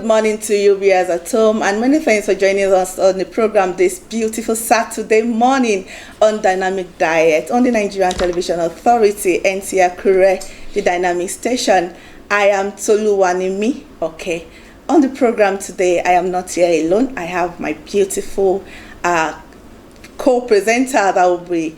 morning to you, viewers at home, and many thanks for joining us on the program this beautiful Saturday morning on Dynamic Diet on the Nigerian Television Authority, Nta Akure, the dynamic station. I am Toluwanimi. Okay, on the program today, I am not here alone. I have my beautiful co-presenter that will be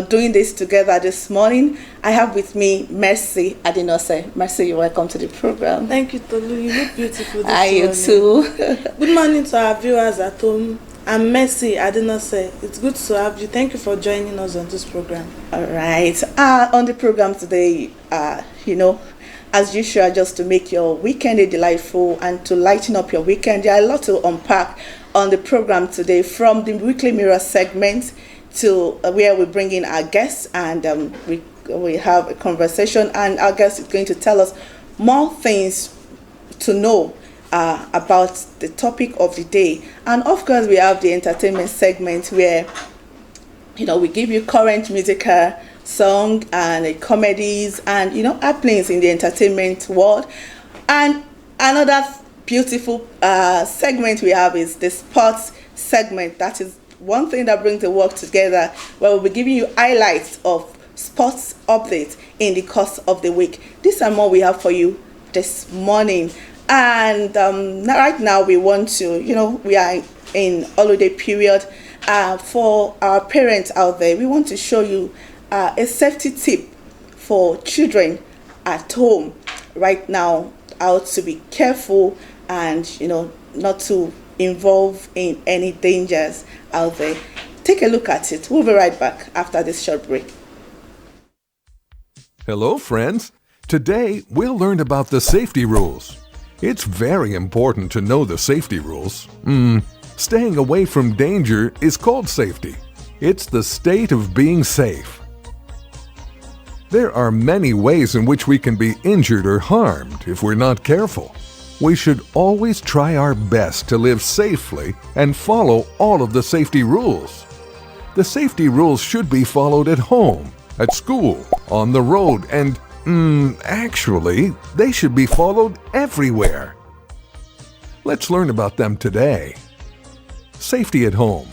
doing this together this morning. I have with me Mercy Adinose. Mercy, you're welcome to the program. Thank you, Tolu. You look beautiful this morning. You too. Good morning to our viewers at home. I'm Mercy Adinose. It's good to have you. Thank you for joining us on this program. All right. On the program today, as usual, just to make your weekend a delightful and to lighten up your weekend, there are a lot to unpack on the program today, from the Weekly Mirror segment to where we bring in our guests and we have a conversation, and our guest is going to tell us more things to know about the topic of the day. And of course, we have the entertainment segment where we give you current musical song and comedies and happenings in the entertainment world. And another beautiful segment we have is the sports segment. That is one thing that brings the work together, where we'll be giving you highlights of sports updates in the course of the week. This and more we have for you this morning. And right now we want to, we are in holiday period. For our parents out there, we want to show you a safety tip for children at home right now, how to be careful and, not to involve in any dangers out there. Take a look at it. We'll be right back after this short break. Hello, friends. Today, we'll learn about the safety rules. It's very important to know the safety rules. Staying away from danger is called safety. It's the state of being safe. There are many ways in which we can be injured or harmed if we're not careful. We should always try our best to live safely and follow all of the safety rules. The safety rules should be followed at home, at school, on the road, and actually, they should be followed everywhere. Let's learn about them today. Safety at home.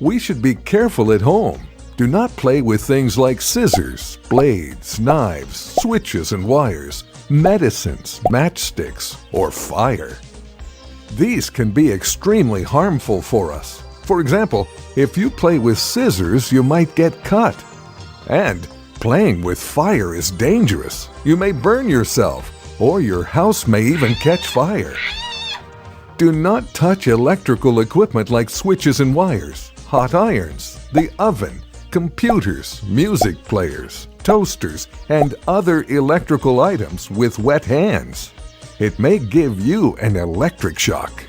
We should be careful at home. Do not play with things like scissors, blades, knives, switches and wires, medicines, matchsticks, or fire. These can be extremely harmful for us. For example, if you play with scissors, you might get cut. And playing with fire is dangerous. You may burn yourself, or your house may even catch fire. Do not touch electrical equipment like switches and wires, hot irons, the oven, computers, music players, toasters, and other electrical items with wet hands. It may give you an electric shock.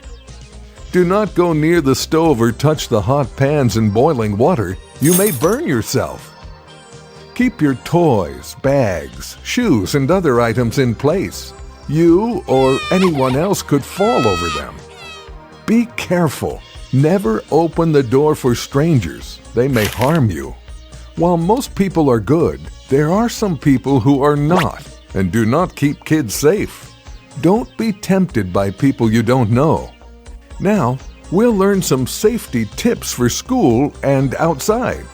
Do not go near the stove or touch the hot pans and boiling water. You may burn yourself. Keep your toys, bags, shoes, and other items in place. You or anyone else could fall over them. Be careful. Never open the door for strangers. They may harm you. While most people are good, there are some people who are not and do not keep kids safe. Don't be tempted by people you don't know. Now, we'll learn some safety tips for school and outside.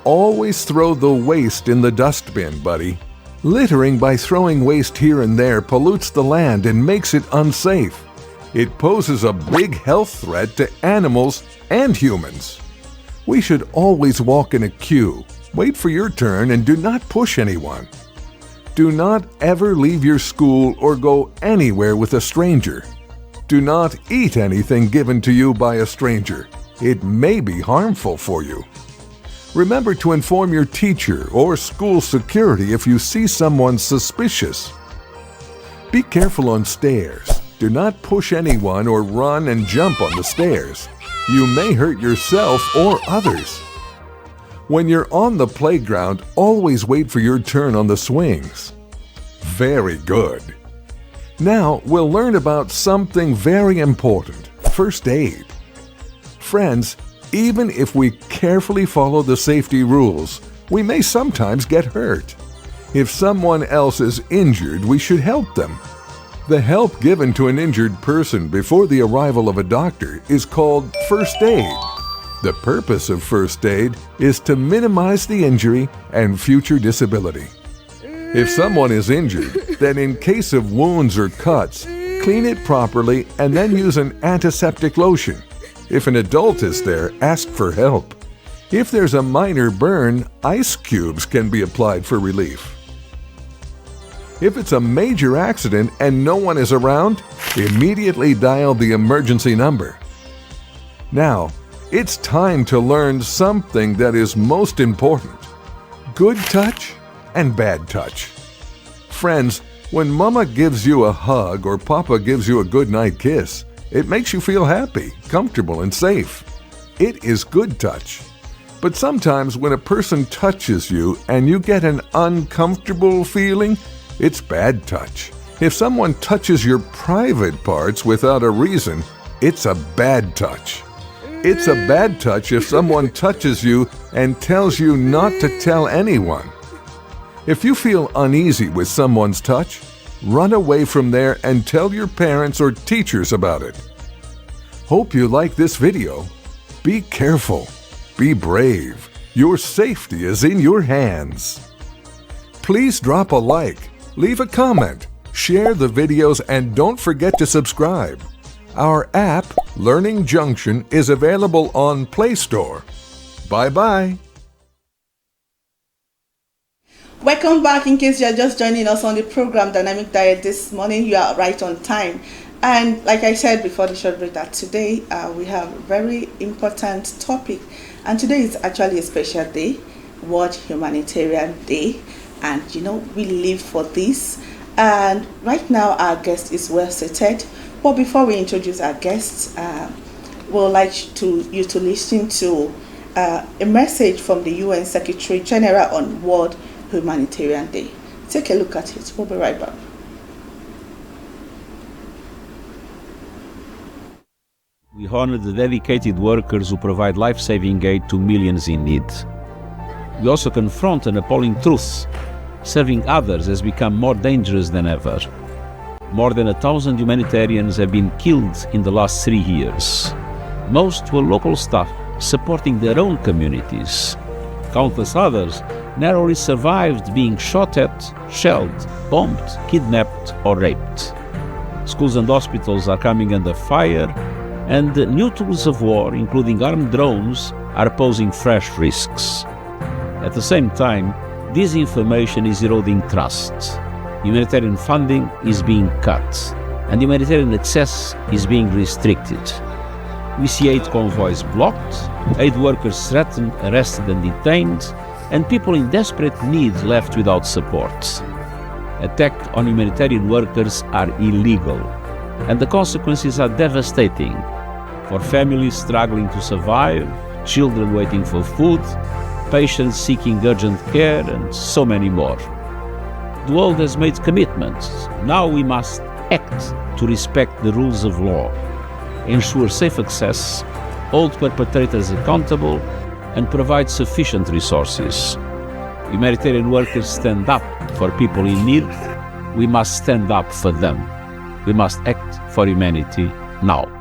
Always throw the waste in the dustbin, buddy. Littering by throwing waste here and there pollutes the land and makes it unsafe. It poses a big health threat to animals and humans. We should always walk in a queue, wait for your turn, and do not push anyone. Do not ever leave your school or go anywhere with a stranger. Do not eat anything given to you by a stranger. It may be harmful for you. Remember to inform your teacher or school security if you see someone suspicious. Be careful on stairs. Do not push anyone or run and jump on the stairs. You may hurt yourself or others. When you're on the playground, always wait for your turn on the swings. Very good. Now we'll learn about something very important: first aid. Friends, even if we carefully follow the safety rules, we may sometimes get hurt. If someone else is injured, we should help them. The help given to an injured person before the arrival of a doctor is called first aid. The purpose of first aid is to minimize the injury and future disability. If someone is injured, then in case of wounds or cuts, clean it properly and then use an antiseptic lotion. If an adult is there, ask for help. If there's a minor burn, ice cubes can be applied for relief. If it's a major accident and no one is around, immediately dial the emergency number. Now, it's time to learn something that is most important: good touch and bad touch. Friends, when Mama gives you a hug or Papa gives you a goodnight kiss, it makes you feel happy, comfortable, and safe. It is good touch. But sometimes when a person touches you and you get an uncomfortable feeling, it's bad touch. If someone touches your private parts without a reason, it's a bad touch. It's a bad touch if someone touches you and tells you not to tell anyone. If you feel uneasy with someone's touch, run away from there and tell your parents or teachers about it. Hope you like this video. Be careful. Be brave. Your safety is in your hands. Please drop a like, leave a comment, share the videos, and don't forget to subscribe. Our app, Learning Junction, is available on Play Store. Bye-bye. Welcome back. In case you're just joining us on the program Dynamic Diet this morning, you are right on time. And like I said before the short break, that today we have a very important topic. And today is actually a special day, World Humanitarian Day. And you know, we live for this. And right now our guest is well seated. But before we introduce our guests, we'd like you to listen to a message from the UN Secretary General on World Humanitarian Day. Take a look at it. We'll be right back. We honor the dedicated workers who provide life-saving aid to millions in need. We also confront an appalling truth: serving others has become more dangerous than ever. More than 1,000 humanitarians have been killed in the last 3 years. Most were local staff supporting their own communities. Countless others narrowly survived being shot at, shelled, bombed, kidnapped, or raped. Schools and hospitals are coming under fire, and new tools of war, including armed drones, are posing fresh risks. At the same time, disinformation is eroding trust. Humanitarian funding is being cut, and humanitarian access is being restricted. We see aid convoys blocked, aid workers threatened, arrested, and detained, and people in desperate need left without support. Attacks on humanitarian workers are illegal, and the consequences are devastating for families struggling to survive, children waiting for food, patients seeking urgent care, and so many more. The world has made commitments. Now we must act to respect the rules of law, ensure safe access, hold perpetrators accountable, and provide sufficient resources. Humanitarian workers stand up for people in need. We must stand up for them. We must act for humanity now.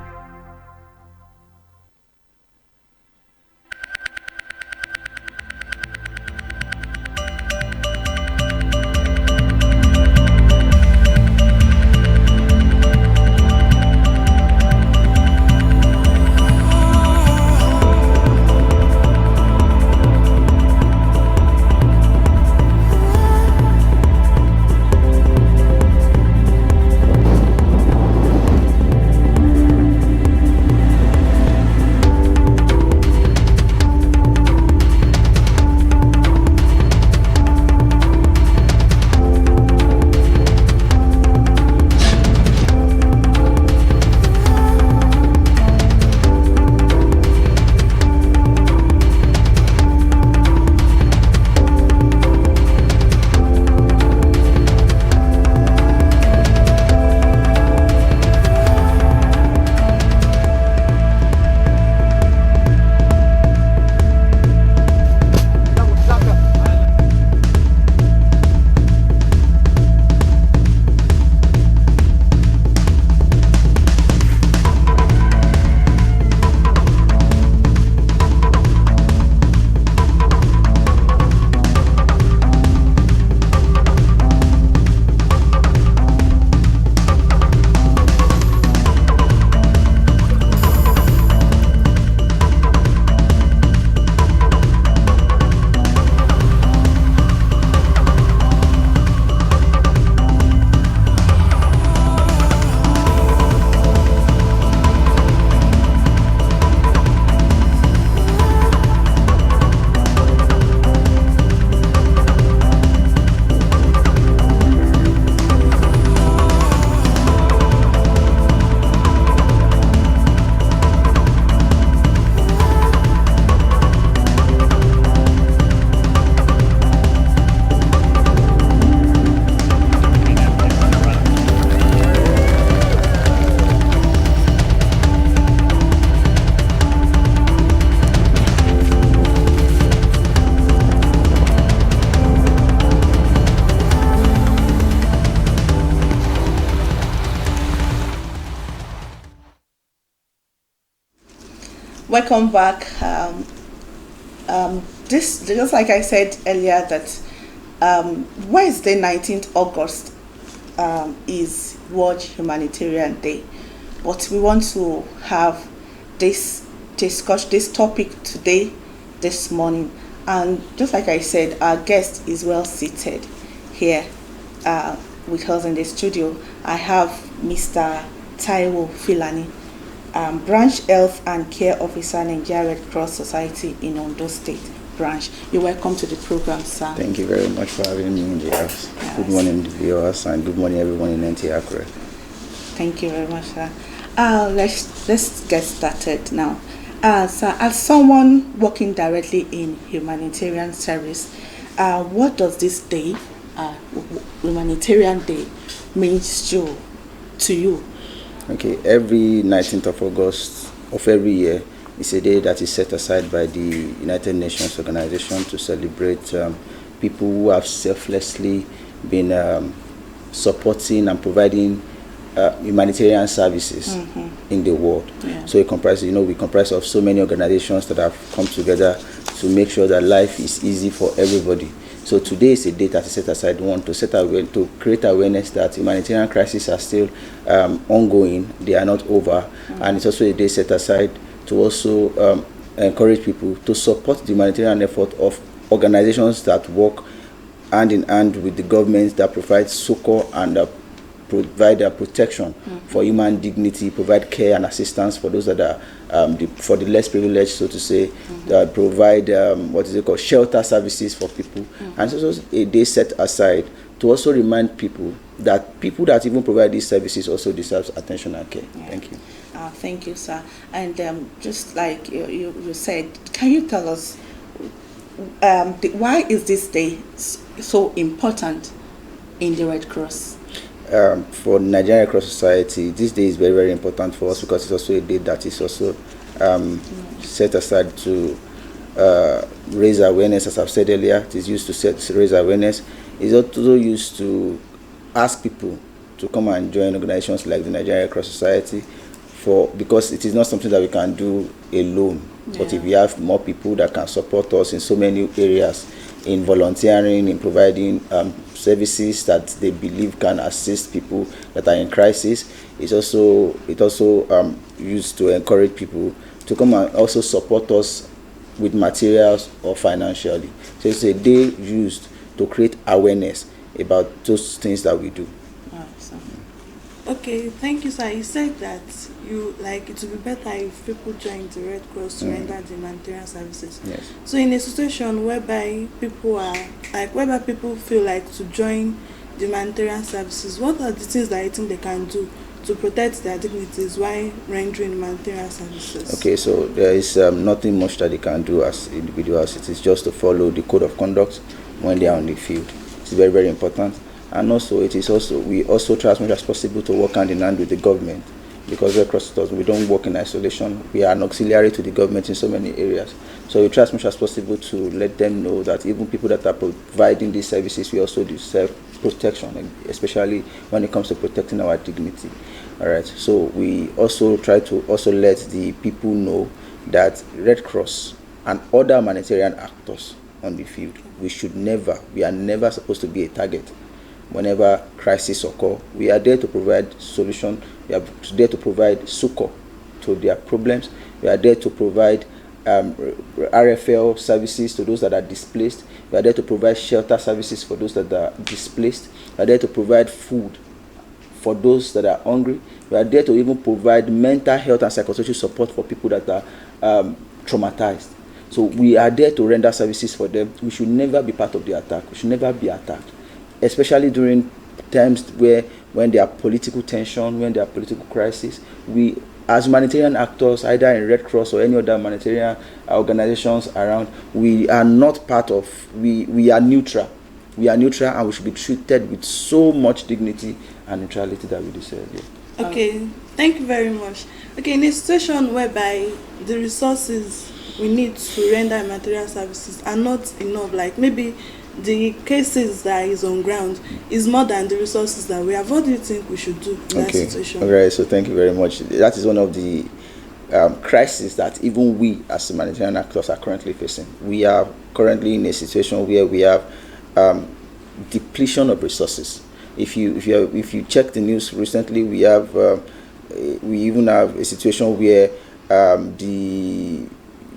Welcome back. This, just like I said earlier, that Wednesday, 19th August, is World Humanitarian Day, but we want to have this topic today, this morning, and just like I said, our guest is well seated here with us in the studio. I have Mr. Taiwo Filani, Branch Health and Care Officer, Nigeria Red Cross Society in Ondo State Branch. You're welcome to the program, sir. Thank you very much for having me in the house. Yes. Good morning, viewers, and good morning, everyone in Nta Akure. Thank you very much, sir. Let's get started now. Sir, as someone working directly in humanitarian service, what does this day, Humanitarian Day, means to you? Okay, every 19th of August of every year is a day that is set aside by the United Nations Organization to celebrate people who have selflessly been supporting and providing humanitarian services in the world. Yeah. So it comprises, we comprise of so many organizations that have come together to make sure that life is easy for everybody. So today is a day that is set aside, to create awareness that humanitarian crises are still ongoing, they are not over, and it's also a day set aside to also encourage people to support the humanitarian effort of organizations that work hand in hand with the governments, that provide succor and provide protection for human dignity, provide care and assistance for those that are for the less privileged, so to say, that provide shelter services for people. And it's also a day set aside to also remind people that even provide these services also deserves attention and care. Yeah. Thank you. Thank you, sir. And just like you said, can you tell us why is this day so important in the Red Cross? For Nigerian Red Cross Society, this day is very, very important for us because it's also a day that is also set aside to raise awareness. As I've said earlier, it is used to raise awareness. It's also used to ask people to come and join organizations like the Nigerian Red Cross Society because it is not something that we can do alone. Yeah. But if we have more people that can support us in so many areas, in volunteering, in providing services that they believe can assist people that are in crisis, it also used to encourage people to come and also support us with materials or financially. So it's a day used to create awareness about those things that we do. Okay, thank you, sir. You said that it would be better if people join the Red Cross to render the humanitarian services. Yes. So in a situation whereby people feel like to join the humanitarian services, what are the things that you think they can do to protect their dignities while rendering humanitarian services? Okay, so there is nothing much that they can do as individuals. It is just to follow the code of conduct when they are on the field. It's very, very important. And also, we also try as much as possible to work hand in hand with the government, because Red Cross we don't work in isolation. We are an auxiliary to the government in so many areas. So we try as much as possible to let them know that even people that are providing these services, we also deserve protection, especially when it comes to protecting our dignity. All right. So we also try to also let the people know that Red Cross and other humanitarian actors on the field, we are never supposed to be a target. Whenever crisis occur, we are there to provide solution. We are there to provide succor to their problems. We are there to provide RFL services to those that are displaced. We are there to provide shelter services for those that are displaced. We are there to provide food for those that are hungry. We are there to even provide mental health and psychosocial support for people that are traumatized. So we are there to render services for them. We should never be part of the attack. We should never be attacked, especially during times when there are political tension, when there are political crisis. We, as humanitarian actors, either in Red Cross or any other humanitarian organizations around, we are not part of, we are neutral. We are neutral, and we should be treated with so much dignity and neutrality that we deserve. Yeah. Okay, thank you very much. Okay, in a situation whereby the resources we need to render material services are not enough, like maybe the cases that is on ground is more than the resources that we have, what do you think we should do in that situation? All right, so thank you very much. That is one of the crisis that even we as humanitarian actors are currently facing. We are currently in a situation where we have depletion of resources. If you check the news recently, we even have a situation where the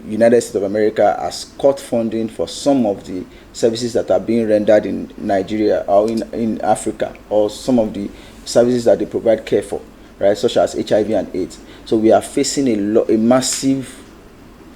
United States of America has cut funding for some of the services that are being rendered in Nigeria or in Africa, or some of the services that they provide care for, right, such as HIV and AIDS. So we are facing a massive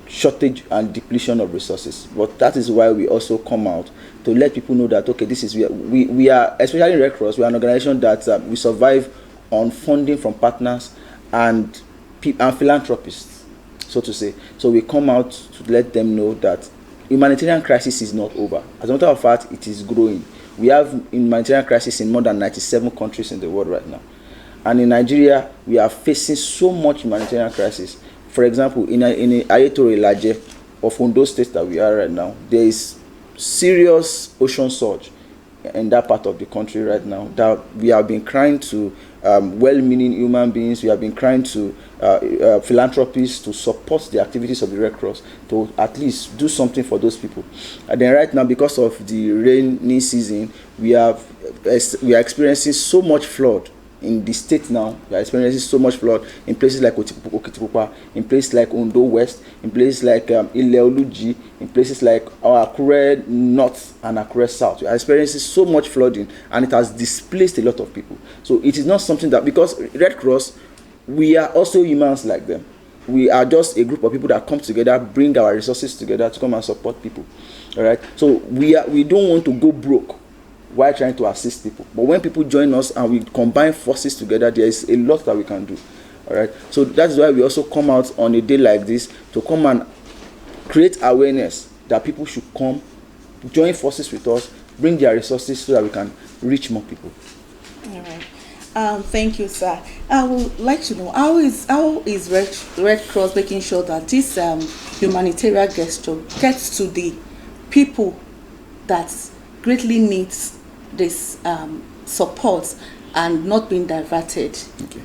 shortage and depletion of resources. But that is why we also come out to let people know that, okay, this is where we are, especially in Red Cross, we are an organization that we survive on funding from partners and philanthropists, so to say. So we come out to let them know that humanitarian crisis is not over. As a matter of fact, it is growing. We have humanitarian crisis in more than 97 countries in the world right now. And in Nigeria, we are facing so much humanitarian crisis. For example, in Ayetoro Ilaje of Ondo State that we are right now, there is serious ocean surge in that part of the country right now, that we have been crying to well-meaning human beings, we have been crying to philanthropists to support the activities of the Red Cross, to at least do something for those people. And then right now, because of the rainy season, we are experiencing so much flood in the state now. We are experiencing so much flood in places like Okitipupa, in places like Ondo West, in places like Ileoluji, in places like Akure North and Akure South. We are experiencing so much flooding, and it has displaced a lot of people. So it is not something that, because Red Cross, we are also humans like them. We are just a group of people that come together, bring our resources together to come and support people. All right. So we don't want to go broke while trying to assist people. But when people join us and we combine forces together, there is a lot that we can do. All right. So that's why we also come out on a day like this to come and create awareness that people should come, join forces with us, bring their resources so that we can reach more people. All right. Thank you, sir. I would like to know, how is Red Cross making sure that this humanitarian gesture gets to the people that greatly needs this support and not being diverted? Okay.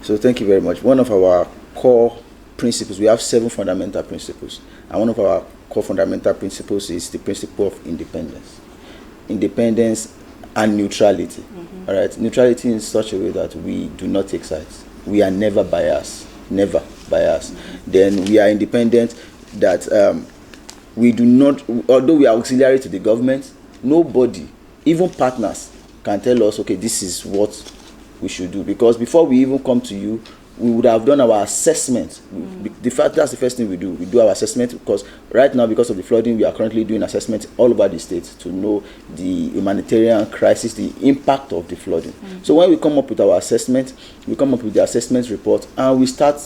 So thank you very much. One of our core principles, we have 7 fundamental principles, and one of our core fundamental principles is the principle of independence. Independence and neutrality. Mm-hmm. All right, neutrality in such a way that we do not take sides. We are never biased, never biased. Mm-hmm. Then we are independent, that we do not, although we are auxiliary to the government, nobody, even partners, can tell us, okay, this is what we should do. Because before we even come to you, we would have done our assessment. That's the first thing we do. We do our assessment, because right now, because of the flooding, we are currently doing assessment all over the state to know the humanitarian crisis, the impact of the flooding. So when we come up with our assessment, we come up with the assessment report, and we start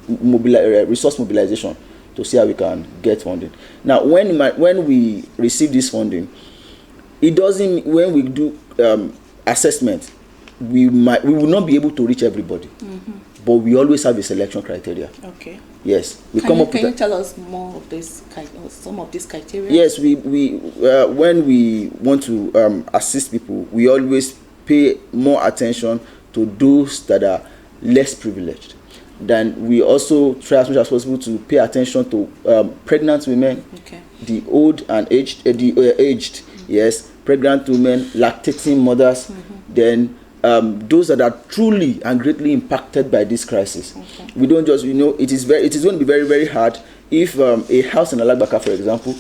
resource mobilization to see how we can get funding. Now, when we receive this funding, it doesn't, when we do assessment, we will not be able to reach everybody. Mm-hmm. But we always have a selection criteria. Okay. Yes. Can you tell us more of this, some of these criteria? Yes, we when we want to assist people, we always pay more attention to those that are less privileged. Then we also try as much as possible to pay attention to pregnant women, okay, the old and aged, aged, yes, pregnant women, lactating mothers, mm-hmm, then those that are truly and greatly impacted by this crisis. Okay. We don't just, it is going to be very, very hard if a house in Alagbaka, for example,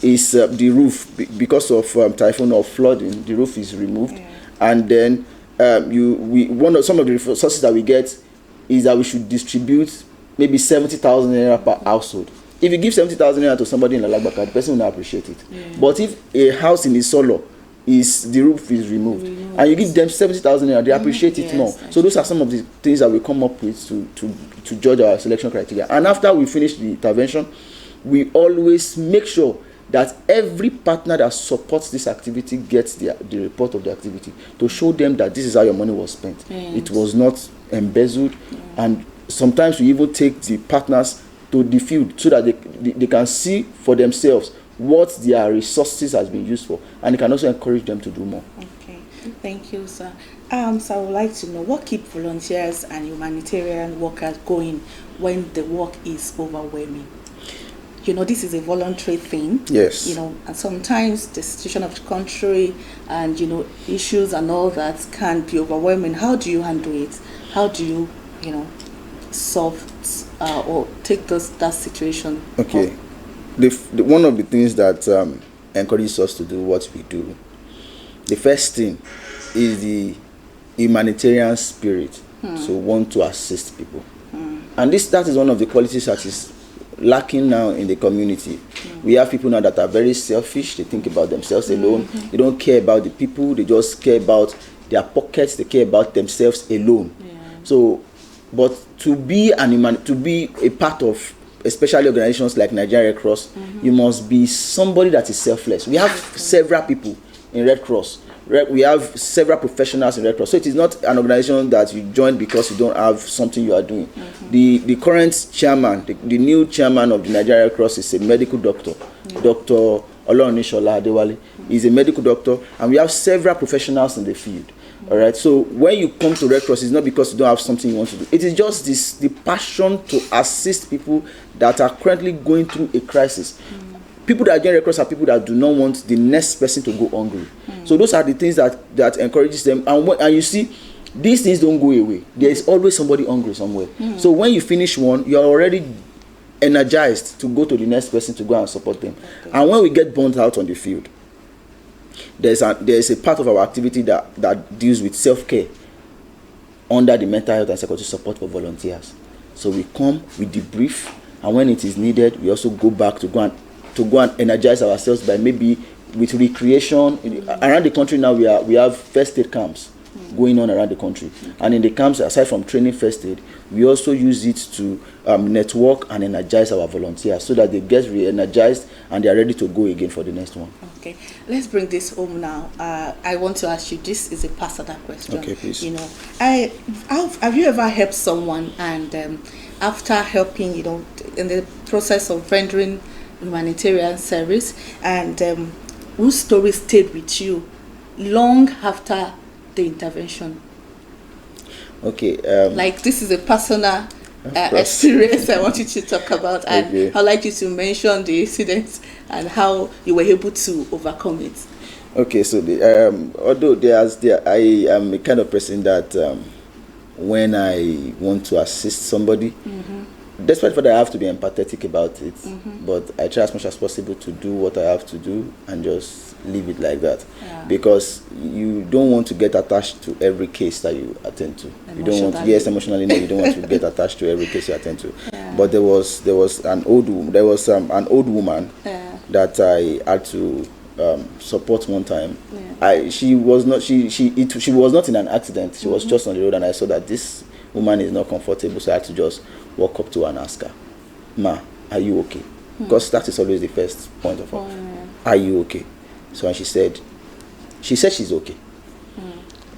is the roof, because of typhoon or flooding, the roof is removed, and then some of the resources that we get is that we should distribute maybe 70,000 naira per household. If you give 70,000 naira to somebody in Alagbaka, the person will not appreciate it. Yeah. But if a house in Isolo, the roof is removed, and you give them 70,000 naira, they appreciate it more. So those are some of the things that we come up with to judge our selection criteria. And after we finish the intervention, we always make sure that every partner that supports this activity gets the report of the activity, to show them that this is how your money was spent. It was not embezzled. And sometimes we even take the partners to the field so that they can see for themselves what their resources has been used for, and it can also encourage them to do more. Okay. Thank you, sir. So I would like to know what keep volunteers and humanitarian workers going when the work is overwhelming. This is a voluntary thing. Yes. And sometimes the situation of the country and, issues and all that can be overwhelming. How do you handle it? How do you, solve or take that situation? Okay. One of the things that encourages us to do what we do, the first thing is the humanitarian spirit. So want to assist people. And that is one of the qualities that is lacking now in the community. We have people now that are very selfish. They think about themselves alone. They don't care about the people. They just care about their pockets. They care about themselves alone. So, but to be a part of especially organizations like Nigerian Red Cross, you must be somebody that is selfless. We have several people in Red Cross. We have several professionals in Red Cross. So it is not an organization that you join because you don't have something you are doing. The current chairman, the new chairman of the Nigerian Red Cross is a medical doctor, Dr. Olorunishola Adewale. He's a medical doctor, and we have several professionals in the field. All right. So when you come to Red Cross, it's not because you don't have something you want to do. It is just the passion to assist people that are currently going through a crisis. People that join Red Cross are people that do not want the next person to go hungry. So those are the things that encourages them. And you see, these things don't go away. There is always somebody hungry somewhere. So when you finish one, you are already energized to go to the next person to go and support them. And when we get burnt out on the field, there's a part of our activity that deals with self-care under the mental health and psychology support for volunteers. So we come, we debrief, and when it is needed, we also go back to go and energize ourselves by maybe with recreation. Around the country now, we have first aid camps going on around the country. And in the camps, aside from training first aid, we also use it to network and energize our volunteers so that they get re-energized and they are ready to go again for the next one. Okay, let's bring this home now. I want to ask you, this is a personal question. Okay, please. Have you ever helped someone and after helping, in the process of rendering humanitarian service, and whose story stayed with you long after the intervention? Okay. Like, this is a personal experience I want you to talk about, and Okay. I'd like you to mention the incidents and how you were able to overcome it. Okay, so although I am a kind of person that when I want to assist somebody, despite the fact that I have to be empathetic about it, but I try as much as possible to do what I have to do and just leave it like that. Because you don't want to get attached to every case that you attend to. You don't want to, yes, emotionally, no, you don't want to get attached to every case you attend to. But there was an old woman that I had to support one time. She was not in an accident. She was just on the road, and I saw that this woman is not comfortable, so I had to just walk up to her and ask her, "Ma, are you okay?" Because that is always the first point of all. Are you okay? So and she said she's okay.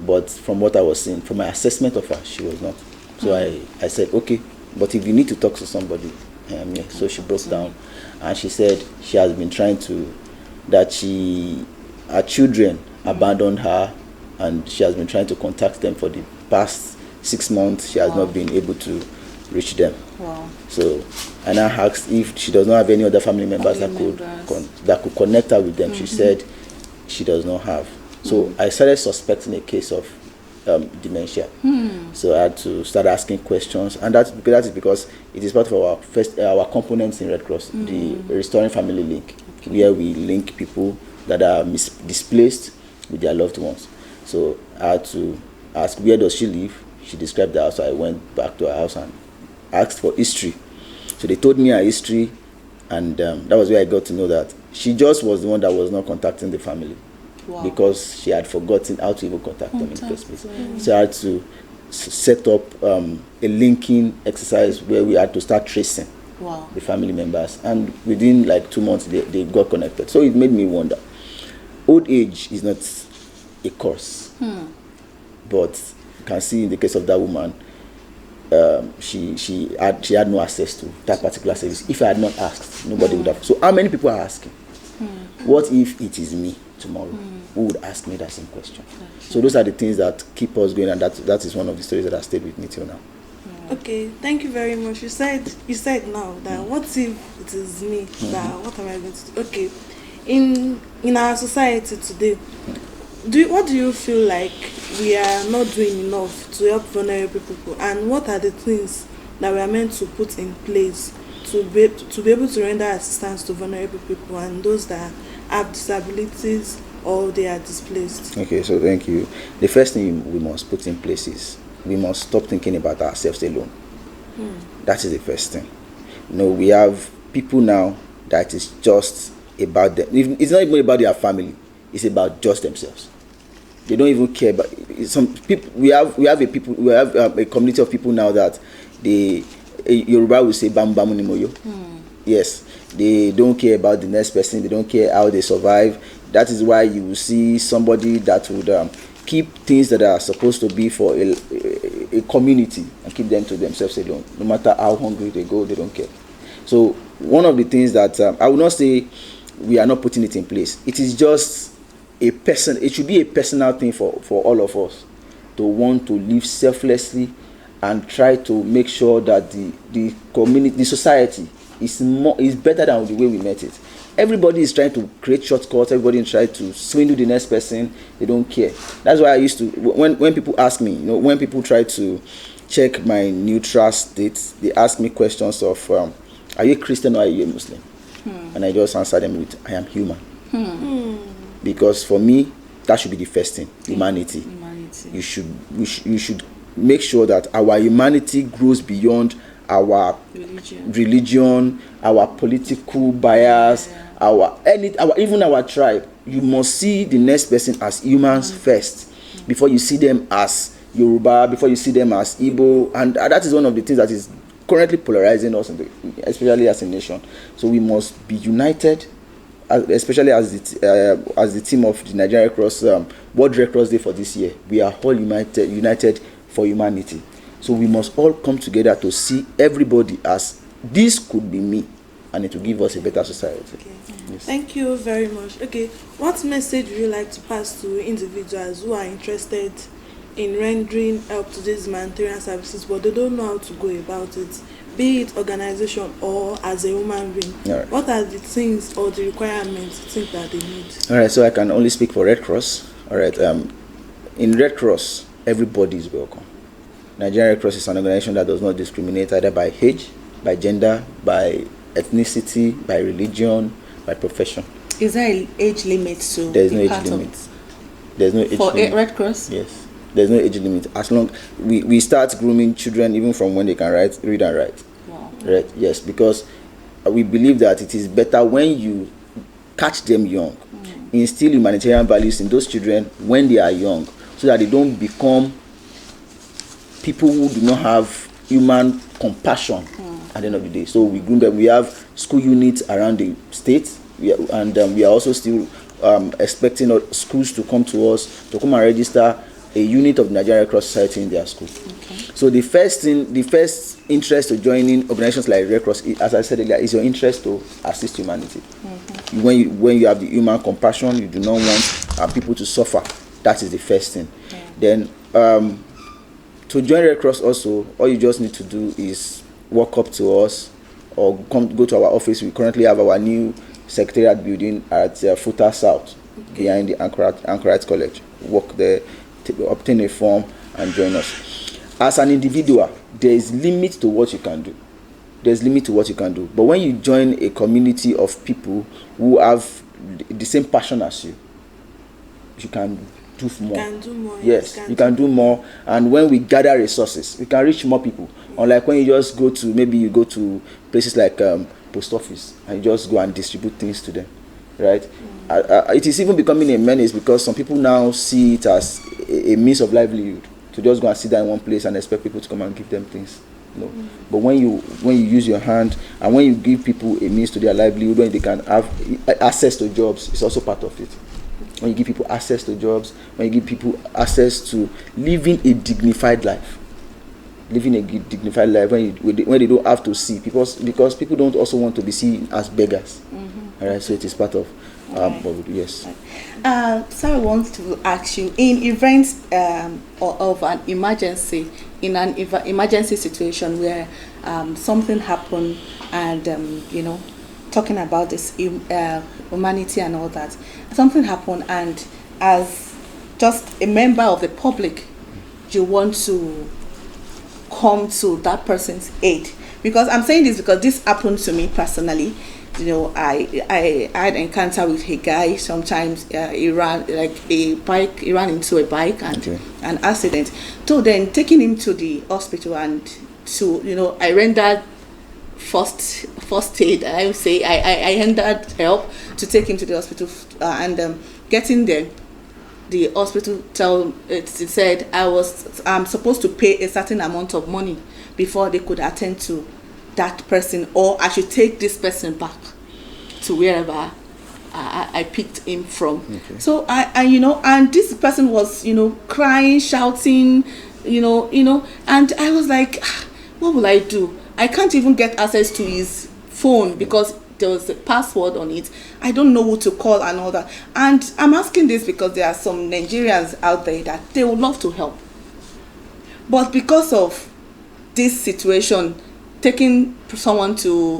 But from what I was seeing, from my assessment of her, she was not. So I said, okay, but if you need to talk to somebody, I'm here. So she broke down, and she said she has been trying to, her children abandoned her, and she has been trying to contact them for the past 6 months. She has not been able to reach them. So I now asked if she does not have any other family members that could connect her with them. She said she does not have. So I started suspecting a case of dementia. So I had to start asking questions, and that is because it is part of our components in Red Cross, the Restoring Family Link, where we link people that are displaced with their loved ones. So I had to ask, where does she live? She described the house. So I went back to her house and asked for history. So they told me her history, and that was where I got to know that she just was the one that was not contacting the family. Because she had forgotten how to even contact them in the first place. So I had to set up a linking exercise where we had to start tracing the family members, and within like 2 months they got connected. So it made me wonder, old age is not a curse, but you can see in the case of that woman, she had no access to that particular service. If I had not asked, nobody would have. So how many people are asking? What if it is me tomorrow? Who would ask me that same question? So those are the things that keep us going, and that is one of the stories that has stayed with me till now. Okay, thank you very much. You said now that what if it is me? That what am I going to do? Okay, in our society today, what do you feel like we are not doing enough to help vulnerable people, and what are the things that we are meant to put in place to be able to render assistance to vulnerable people and those that have disabilities or they are displaced? Okay, so thank you. The first thing we must put in place is we must stop thinking about ourselves alone. That is the first thing. We have people now that is just about them. It's not even about their family. It's about just themselves. They don't even care about some people. We have a community of people now that Yoruba will say "bam bam moyo." Yes, they don't care about the next person. They don't care how they survive. That is why you will see somebody that would keep things that are supposed to be for a community and keep them to themselves alone. No matter how hungry they go, they don't care. So one of the things that I would not say we are not putting it in place. It is just it should be a personal thing for all of us to want to live selflessly and try to make sure that the community, the society is better than the way we met it. Everybody is trying to create shortcuts. Everybody is trying to swindle the next person. They don't care. That's why I used to, when people ask me, when people try to check my neutral state, they ask me questions of, are you a Christian or are you a Muslim? And I just answer them with, I am human. Because for me, that should be the first thing, humanity. You should make sure that our humanity grows beyond our religion, our political bias, even our tribe. You must see the next person as humans first, before you see them as Yoruba, before you see them as Igbo, and that is one of the things that is currently polarizing us, especially as a nation. So we must be united, especially as the team of the Nigerian Red Cross World Red Cross Day for this year. We are all united for humanity. So we must all come together to see everybody as this could be me, and it will give us a better society. Okay. Yes. Thank you very much. Okay, what message would you like to pass to individuals who are interested in rendering help to these humanitarian services, but they don't know how to go about it, be it organization or as a human being? Right. What are the things or the requirements you think that they need? All right, so I can only speak for Red Cross. All right, in Red Cross, everybody is welcome. Nigerian Red Cross is an organization that does not discriminate either by age, by gender, by ethnicity, by religion, by profession. Is there an age limit to There is no be age part limit. of There's no age for limit. Red Cross? Yes, there's no age limit. As long we start grooming children even from when they can read and write. Wow. Right? Yes, because we believe that it is better when you catch them young, instill humanitarian values in those children when they are young, so that they don't become people who do not have human compassion at the end of the day. So we groom them. We have school units around the state, we are also still expecting schools to come to us to come and register a unit of the Nigerian Red Cross Society in their school. Okay. So the first interest to joining organizations like Red Cross, as I said earlier, is your interest to assist humanity. When you have the human compassion, you do not want people to suffer. That is the first thing. Then to join Red Cross also, all you just need to do is walk up to us or go to our office. We currently have our new secretariat building at Futa South, behind the Anchorite College. Walk there, obtain a form, and join us. As an individual, there is limit to what you can do. There's limit to what you can do. But when you join a community of people who have the same passion as you, you can do more. You can do more. Yes, you can do more. And when we gather resources, we can reach more people. Unlike when you just go to places like post office and you just go and distribute things to them, right? It is even becoming a menace because some people now see it as a means of livelihood to just go and sit down in one place and expect people to come and give them things. No. But when you use your hand and when you give people a means to their livelihood, when they can have access to jobs, it's also part of it. When you give people access to jobs, when you give people access to living a dignified life, when they don't have to see, because people don't also want to be seen as beggars. All right, so it is part of Right. what we do. Yes. Sarah wants to ask you, in events of an emergency, in an emergency situation where something happened, and talking about this humanity and all that, something happened, and as just a member of the public, you want to come to that person's aid. Because I'm saying this because this happened to me personally. I had an encounter with a guy. Sometimes he ran into a bike and Okay. an accident. So then taking him to the hospital, and I rendered first aid. I would say I rendered help to take him to the hospital, and getting there, the hospital it said I'm supposed to pay a certain amount of money before they could attend to that person, or I should take this person back to wherever I picked him from. Okay. So I and this person was crying, shouting, and I was like, what will I do? I can't even get access to his phone because there was a password on it. I don't know who to call and all that. And I'm asking this because there are some Nigerians out there that they would love to help, but because of this situation, taking someone to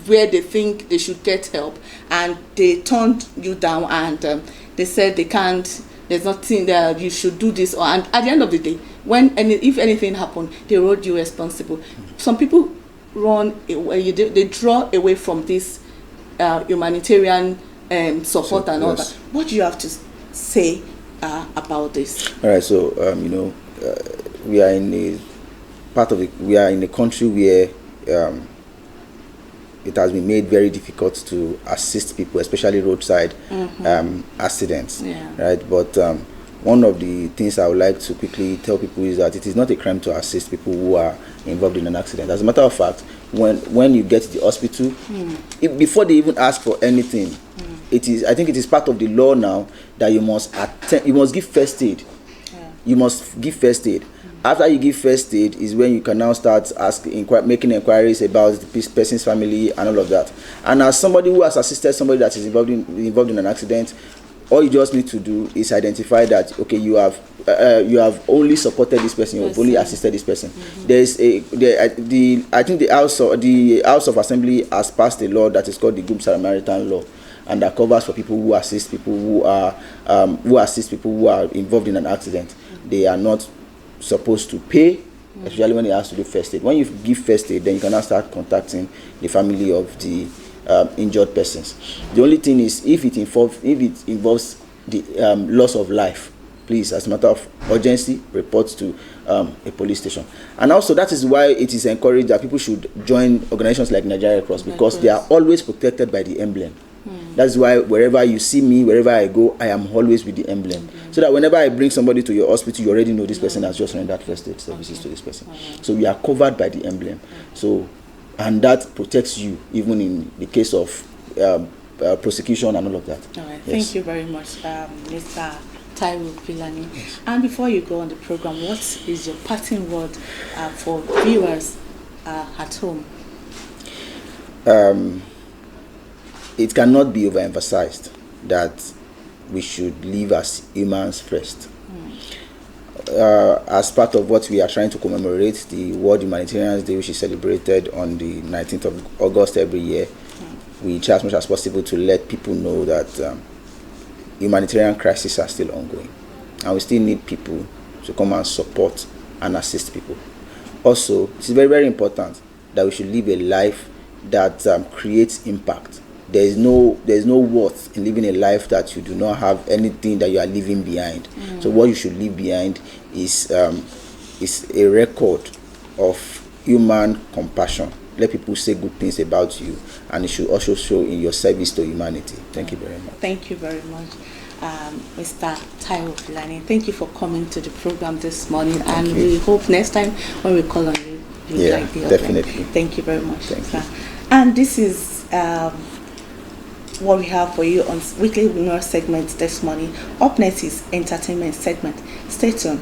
where they think they should get help, and they turned you down, and they said they can't, there's nothing there, you should do this, and at the end of the day, if anything happened, they hold you responsible. Some people run away, they draw away from this humanitarian support and all yes. that. What do you have to say about this? All right. So we are in a country where it has been made very difficult to assist people, especially roadside accidents. Yeah. Right. But one of the things I would like to quickly tell people is that it is not a crime to assist people who are involved in an accident. As a matter of fact, when you get to the hospital, before they even ask for anything, I think it is part of the law now that you must give first aid. Yeah. You must give first aid. After you give first aid is when you can now start making inquiries about the person's family and all of that. And as somebody who has assisted somebody that is involved in an accident, all you just need to do is identify that, okay, you have only supported this person, you have only assisted this person. I think the House of Assembly has passed a law that is called the Good Samaritan Law, and that covers for people who assist people who are involved in an accident. They are not supposed to pay, especially when it has to do first aid. When you give first aid, then you can now start contacting the family of the injured persons. The only thing is, if it involves the loss of life, please, as a matter of urgency, report to a police station. And also, that is why it is encouraged that people should join organizations like Nigeria Cross, because they are always protected by the emblem. That's why wherever you see me, wherever I go, I am always with the emblem. So that whenever I bring somebody to your hospital, you already know this person has just rendered first aid services to this person. So we are covered by the emblem. So, and that protects you even in the case of prosecution and all of that. All right. Yes. Thank you very much, Mr. Taiwo Filani. Yes. And before you go on the program, what is your parting word for viewers at home? It cannot be overemphasized that we should live as humans first. As part of what we are trying to commemorate, the World Humanitarian Day, which is celebrated on the 19th of August every year, we try as much as possible to let people know that humanitarian crises are still ongoing, and we still need people to come and support and assist people. Also, it is very, very important that we should live a life that creates impact. There is no worth in living a life that you do not have anything that you are leaving behind. So what you should leave behind is a record of human compassion. Let people say good things about you, and it should also show in your service to humanity. Thank you very much. Thank you very much, Mr. Taiwo Filani. Thank you for coming to the program this morning, and we hope next time when we call on you, you like the definitely. Thank you very much. Thank you. And this is what we have for you on Weekly News segment this morning. Up next is entertainment segment. Stay tuned.